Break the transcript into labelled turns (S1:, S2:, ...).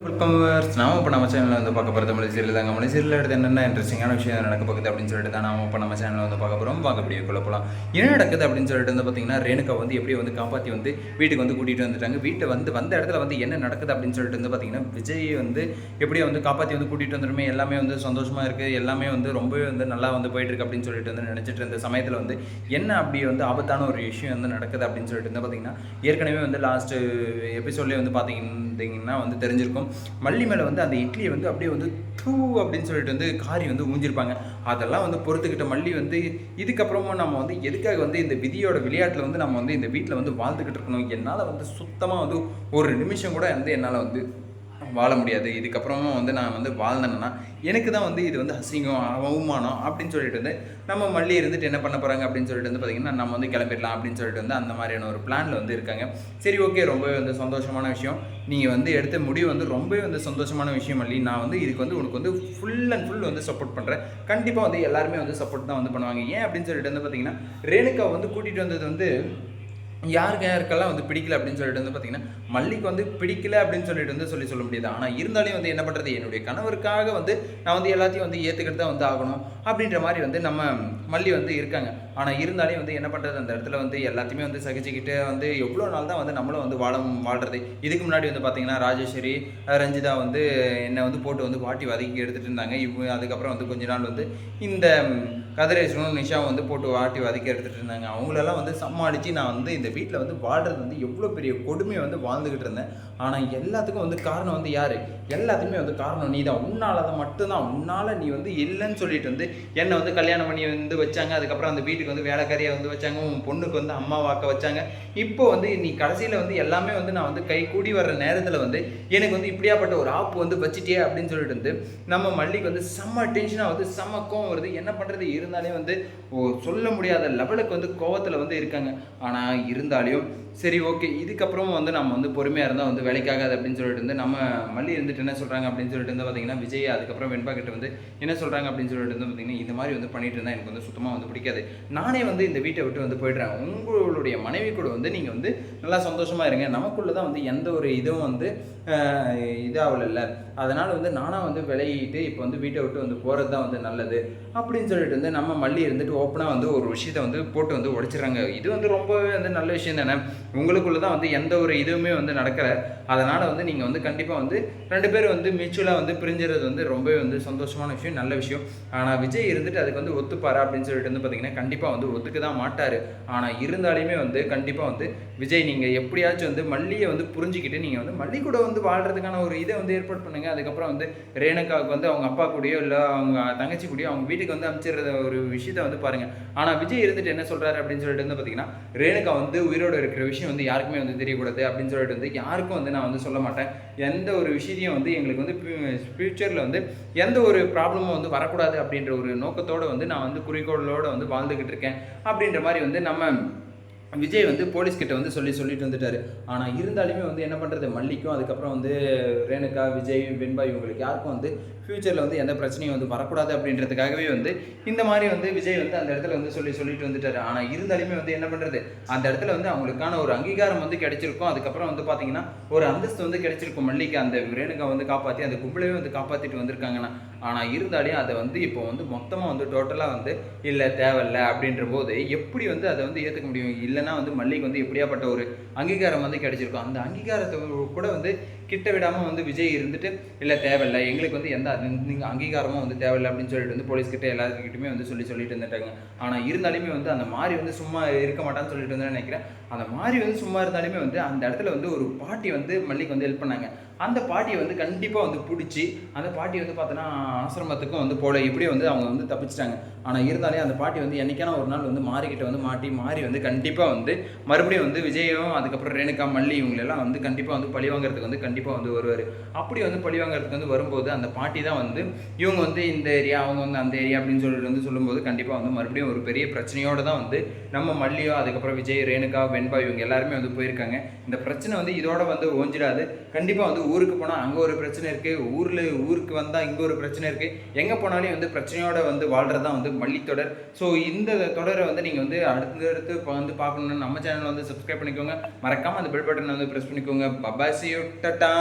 S1: Welcome நாம இப்போ நம்ம சேனலில் வந்து பார்க்க போகிறது மலேசியில் தாங்க. மலேசியில் எடுத்து என்னென்ன இன்ட்ரெஸ்டிங்கான விஷயம் நடக்க போகுது அப்படின்னு சொல்லிட்டு தான் நாம இப்போ நம்ம சேனலில் வந்து பார்க்க போகிறோம். வாங்க வீடியோக்குள்ள போகலாம். என்ன நடக்குது அப்படின்னு சொல்லிட்டு வந்து பார்த்தீங்கன்னா, ரேணுகா வந்து எப்படி வந்து காப்பாற்றி வந்து வீட்டுக்கு வந்து கூட்டிகிட்டு வந்துட்டாங்க. வீட்டை வந்த இடத்துல வந்து என்ன நடக்குது அப்படின்னு சொல்லிட்டு வந்து பார்த்தீங்கன்னா, விஜய் வந்து எப்படியே வந்து காப்பாற்றி வந்து கூட்டிகிட்டு வந்துருமே, எல்லாமே வந்து சந்தோஷமாக இருக்குது, எல்லாமே வந்து ரொம்பவே வந்து நல்லா வந்து போயிட்டுருக்கு அப்படின்னு சொல்லிட்டு வந்து நினச்சிட்டு இருந்த சமயத்தில் வந்து என்ன அப்படி வந்து ஆபத்தான ஒரு விஷயம் வந்து நடக்குது அப்படின்னு சொல்லிட்டு வந்து பார்த்தீங்கன்னா, ஏற்கனவே வந்து லாஸ்ட்டு எபிசோட்லேயே வந்து பார்த்தீங்கன்னா வந்து தெரிஞ்சிருக்கும். மல்லி மேலே வந்து அந்த இட்லியை வந்து அப்படியே வந்து டூ அப்படின்னு சொல்லிட்டு வந்து காரி வந்து ஊஞ்சிருப்பாங்க. அதெல்லாம் வந்து பொறுத்துக்கிட்ட மல்லி வந்து இதுக்கப்புறமும் நம்ம வந்து எதுக்காக வந்து இந்த விதியோட விளையாட்டில் வந்து நம்ம வந்து இந்த வீட்டில் வந்து வாழ்ந்துக்கிட்டு இருக்கணும். என்னால் வந்து சுத்தமாக வந்து ஒரு நிமிஷம் கூட வந்து என்னால் வந்து வாழ முடியாது. இதுக்கப்புறமும் வந்து நான் வந்து வாழ்ந்தேன்னா எனக்கு தான் வந்து இது வந்து அசிங்கம், அவமானம் அப்படின்னு சொல்லிட்டு வந்து நம்ம மல்லி இருந்துட்டு என்ன பண்ண போகிறாங்க அப்படின்னு சொல்லிட்டு வந்து பார்த்திங்கன்னா, நம்ம வந்து கிளம்பிடலாம் அப்படின்னு சொல்லிட்டு வந்து அந்த மாதிரியான ஒரு பிளானில் வந்து இருக்காங்க. சரி, ஓகே, ரொம்பவே வந்து சந்தோஷமான விஷயம். நீங்கள் வந்து எடுத்த முடிவு வந்து ரொம்பவே வந்து சந்தோஷமான விஷயம் மல்லி. நான் வந்து இதுக்கு வந்து உனக்கு வந்து ஃபுல் அண்ட் ஃபுல் வந்து சப்போர்ட் பண்ணுறேன். கண்டிப்பாக வந்து எல்லாருமே வந்து சப்போர்ட் தான் வந்து பண்ணுவாங்க. ஏன் அப்படின்னு சொல்லிட்டு வந்து பார்த்திங்கன்னா, ரேணுகா வந்து கூட்டிகிட்டு வந்தது வந்து யாருக்கெல்லாம் வந்து பிடிக்கல அப்படின்னு சொல்லிட்டு வந்து பார்த்தீங்கன்னா, மல்லிக்கு வந்து பிடிக்கல அப்படின்னு சொல்லிட்டு வந்து சொல்ல முடியாது. ஆனால் இருந்தாலும் வந்து என்ன பண்ணுறது, என்னுடைய கணவருக்காக வந்து நான் வந்து எல்லாத்தையும் வந்து ஏற்றுக்கிட்டு தான் வந்து ஆகணும் அப்படின்ற மாதிரி வந்து நம்ம மல்லி வந்து இருக்காங்க. ஆனால் இருந்தாலும் வந்து என்ன பண்ணுறது, அந்த இடத்துல வந்து எல்லாத்தையுமே வந்து சகிச்சுக்கிட்டு வந்து எவ்வளோ நாள் தான் வந்து நம்மளும் வந்து வாழ்கிறது. இதுக்கு முன்னாடி வந்து பார்த்தீங்கன்னா, ராஜேஸ்வரி, ரஞ்சிதா வந்து என்னை வந்து போட்டு வந்து வாட்டி வதக்கி எடுத்துகிட்டு இருந்தாங்க. அதுக்கப்புறம் வந்து கொஞ்ச நாள் வந்து இந்த கதிரேசனும் நிஷாவும் வந்து போட்டு வாட்டி வதக்கி எடுத்துகிட்டு இருந்தாங்க. அவங்களெல்லாம் வந்து சமாளித்து நான் வந்து இந்த வீட்டில் வந்து வாழ்கிறது வந்து எவ்வளோ பெரிய கொடுமையை வந்து வாழ்ந்துக்கிட்டு இருந்தேன். ஆனால் எல்லாத்துக்கும் வந்து காரணம் வந்து யார்? எல்லாத்துக்குமே வந்து காரணம் நீ தான். உன்னால் அதை மட்டும்தான், உன்னால் நீ வந்து இல்லைன்னு சொல்லிட்டு வந்து என்னை வந்து கல்யாணம் பண்ணி வந்து வச்சாங்க. அதுக்கப்புறம் அந்த வீட்டுக்கு வந்து வேலைக்காரியாக வந்து வச்சாங்க. உன் பொண்ணுக்கு வந்து அம்மாவாக்க வச்சாங்க. இப்போ வந்து நீ கடைசியில் வந்து எல்லாமே வந்து நான் வந்து கை கூடி வர்ற நேரத்தில் வந்து எனக்கு வந்து இப்படியாப்பட்ட ஒரு ஆப்பு வந்து வச்சுட்டே அப்படின்னு சொல்லிட்டு வந்து நம்ம மல்லிக்கு வந்து செம்ம டென்ஷனாக வந்து செம்ம கோவம் வருது. என்ன பண்ணுறது, இருந்தாலே வந்து சொல்ல முடியாத லெவலுக்கு வந்து கோவத்தில் வந்து இருக்காங்க. ஆனால் இருந்தாலையும் சரி, ஓகே, இதுக்கப்புறம் வந்து நம்ம வந்து பொறுமையாக இருந்தால் வந்து வேலைக்காகாது அப்படின்னு சொல்லிட்டு வந்து நம்ம மல்லி இருந்துட்டு என்ன சொல்கிறாங்க அப்படின்னு சொல்லிட்டு வந்து பார்த்தீங்கன்னா, விஜய் அதுக்கப்புறம் வெண்பா கிட்ட வந்து என்ன சொல்கிறாங்க அப்படின்னு சொல்லிட்டு வந்து பார்த்தீங்கன்னா, இந்த மாதிரி வந்து பண்ணிட்டு இருந்தால் எனக்கு வந்து சுத்தமாக வந்து பிடிக்காது. நானே வந்து இந்த வீட்டை விட்டு வந்து போய்ட்றேன். உங்களுடைய மனைவி கூட வந்து நீங்கள் வந்து நல்லா சந்தோஷமாக இருங்க. நமக்குள்ளே தான் வந்து எந்த ஒரு இதுவும் வந்து இதாகல. அதனால் வந்து நானாக வந்து விளையிட்டு இப்போ வந்து வீட்டை விட்டு வந்து போகிறது தான் வந்து நல்லது அப்படின்னு சொல்லிட்டு வந்து நம்ம மல்லி இருந்துட்டு ஓப்பனாக வந்து ஒரு விஷயத்தை வந்து போட்டு வந்து உடைச்சிடுறாங்க. இது வந்து ரொம்பவே வந்து நல்ல விஷயம் தானே. உங்களுக்குள்ளே தான் வந்து எந்த ஒரு இதுவுமே வந்து நடக்கலை. அதனால் வந்து நீங்கள் வந்து கண்டிப்பாக வந்து 2 பேரும் வந்து மியூச்சுவலாக வந்து பிரிஞ்சுறது வந்து ரொம்பவே வந்து சந்தோஷமான விஷயம், நல்ல விஷயம். ஆனால் விஜய் இருந்துட்டு அதுக்கு வந்து ஒத்துப்பாரா அப்படின்னு சொல்லிட்டு வந்து பார்த்தீங்கன்னா, கண்டிப்பாக வந்து ஒத்துக்க தான் மாட்டார். ஆனால் இருந்தாலுமே வந்து கண்டிப்பாக வந்து விஜய் நீங்கள் எப்படியாச்சும் வந்து மல்லியை வந்து புரிஞ்சுக்கிட்டு நீங்கள் வந்து மல்லி கூட வந்து வாழ்கிறதுக்கான ஒரு இதை வந்து ஏற்பாடு பண்ணுங்கள். அதுக்கப்புறம் வந்து ரேணுகாவுக்கு வந்து அவங்க அப்பா கூடயோ இல்லை அவங்க தங்கச்சி கூடயோ அவங்க வீட்டுக்கு வந்து அமைச்சிடுற ஒரு விஷயத்தை வந்து பாருங்கள். ஆனால் விஜய் இருந்துட்டு என்ன சொல்கிறாரு அப்படின்னு சொல்லிட்டு வந்து பார்த்தீங்கன்னா, ரேணுகா வந்து உயிரோடு இருக்கிற விஷயம் வந்து யாருக்குமே வந்து தெரியக்கூடாது அப்படின்னு சொல்லிட்டு வந்து யாருக்கும் வந்து நான் வந்து சொல்ல மாட்டேன். எந்த ஒரு விஷயத்தையும் வந்து எங்களுக்கு வந்து ஃப்யூச்சரில் வந்து எந்த ஒரு ப்ராப்ளமும் வந்து வரக்கூடாது அப்படின்ற ஒரு நோக்கத்தோடு வந்து நான் வந்து குறிக்கோளோடு வந்து வாழ்ந்துக்கிட்டு இருக்கேன் அப்படின்ற மாதிரி வந்து நம்ம விஜய் வந்து போலீஸ்கிட்ட வந்து சொல்லிட்டு வந்துட்டார். ஆனால் இருந்தாலுமே வந்து என்ன பண்ணுறது, மல்லிக்கும் அதுக்கப்புறம் வந்து ரேணுகா, விஜய், வெண்பா இவங்களுக்கு யாருக்கும் வந்து ஃப்யூச்சரில் வந்து எந்த பிரச்சனையும் வந்து வரக்கூடாது அப்படின்றதுக்காகவே வந்து இந்த மாதிரி வந்து விஜய் வந்து அந்த இடத்துல வந்து சொல்லிட்டு வந்துட்டார். ஆனால் இருந்தாலுமே வந்து என்ன பண்ணுறது, அந்த இடத்துல வந்து அவங்களுக்கான ஒரு அங்கீகாரம் வந்து கிடைச்சிருக்கும். அதுக்கப்புறம் வந்து பார்த்தீங்கன்னா ஒரு அந்தஸ்து வந்து கிடைச்சிருக்கும் மல்லிக்கு. அந்த ரேணுகா வந்து காப்பாற்றி அந்த கும்பலையும் வந்து காப்பாற்றிட்டு வந்திருக்காங்கன்னா. ஆனால் இருந்தாலும் அதை வந்து இப்போ வந்து மொத்தமாக வந்து டோட்டலாக வந்து இல்லை தேவையில்லை அப்படின்ற போது எப்படி வந்து அதை வந்து ஏற்றுக்க முடியும்? இல்லைன்னா வந்து மல்லிக்கு வந்து எப்படியாப்பட்ட ஒரு அங்கீகாரம் வந்து கிடைச்சிருக்கும். அந்த அங்கீகாரத்தை கூட வந்து கிட்ட விடாமல் வந்து விஜய் இருந்துட்டு இல்லை தேவையில்லை, எங்களுக்கு வந்து எந்த அங்கீகாரமும் வந்து தேவையில்லை அப்படின்னு சொல்லிட்டு வந்து போலீஸ்கிட்ட எல்லாருக்கிட்டுமே வந்து சொல்லிட்டு இருந்துட்டாங்க. ஆனால் இருந்தாலுமே வந்து அந்த மாதிரி வந்து சும்மா இருக்க மாட்டான்னு சொல்லிட்டு வந்து நினைக்கிறேன். அந்த மாதிரி வந்து சும்மா இருந்தாலுமே வந்து அந்த இடத்துல வந்து ஒரு பாட்டி வந்து மல்லிக்கு வந்து ஹெல்ப் பண்ணாங்க. அந்த பாட்டியை வந்து கண்டிப்பாக வந்து பிடிச்சி அந்த பாட்டி வந்து பார்த்தோன்னா ஆசிரமத்துக்கும் வந்து போல இப்படியே வந்து அவங்க வந்து தப்பிச்சிட்டாங்க. ஆனால் இருந்தாலே அந்த பாட்டி வந்து என்னைக்கான ஒரு நாள் வந்து மாறிக்கிட்ட வந்து மாறி வந்து கண்டிப்பாக வந்து மறுபடியும் வந்து விஜயும் அதுக்கப்புறம் ரேணுகா, மல்லி இவங்களெல்லாம் வந்து கண்டிப்பாக வந்து பழி வாங்குறதுக்கு வந்து கண்டிப்பாக வந்து வருவார். அப்படி வந்து பழி வாங்குறதுக்கு வந்து வரும்போது அந்த பாட்டி தான் வந்து இவங்க வந்து இந்த ஏரியா, அவங்க வந்து அந்த ஏரியா அப்படின்னு சொல்லிட்டு வந்து சொல்லும்போது கண்டிப்பாக வந்து மறுபடியும் ஒரு பெரிய பிரச்சனையோடு தான் வந்து நம்ம மல்லியோ அதுக்கப்புறம் விஜய், ரேணுகா, வெண்பா இவங்க எல்லாருமே வந்து போயிருக்காங்க. இந்த பிரச்சனை வந்து இதோட வந்து ஓஞ்சிடாது. கண்டிப்பாக வந்து ஊருக்கு போனால் அங்கே ஒரு பிரச்சனை இருக்குது, ஊருக்கு வந்தால் இங்கே ஒரு பிரச்சனை இருக்குது. எங்கே போனாலும் வந்து பிரச்சனையோட வந்து வாழ்கிறது தான் வந்து மல்லி தொடர். ஸோ இந்த தொடரை வந்து நீங்கள் வந்து அடுத்து வந்து பார்க்கணுன்னு நம்ம சேனலை வந்து சப்ஸ்கிரைப் பண்ணிக்கோங்க. மறக்காமல் அந்த பெல் பட்டனை வந்து ப்ரெஸ் பண்ணிக்கோங்க. Bye bye, see you, Tata.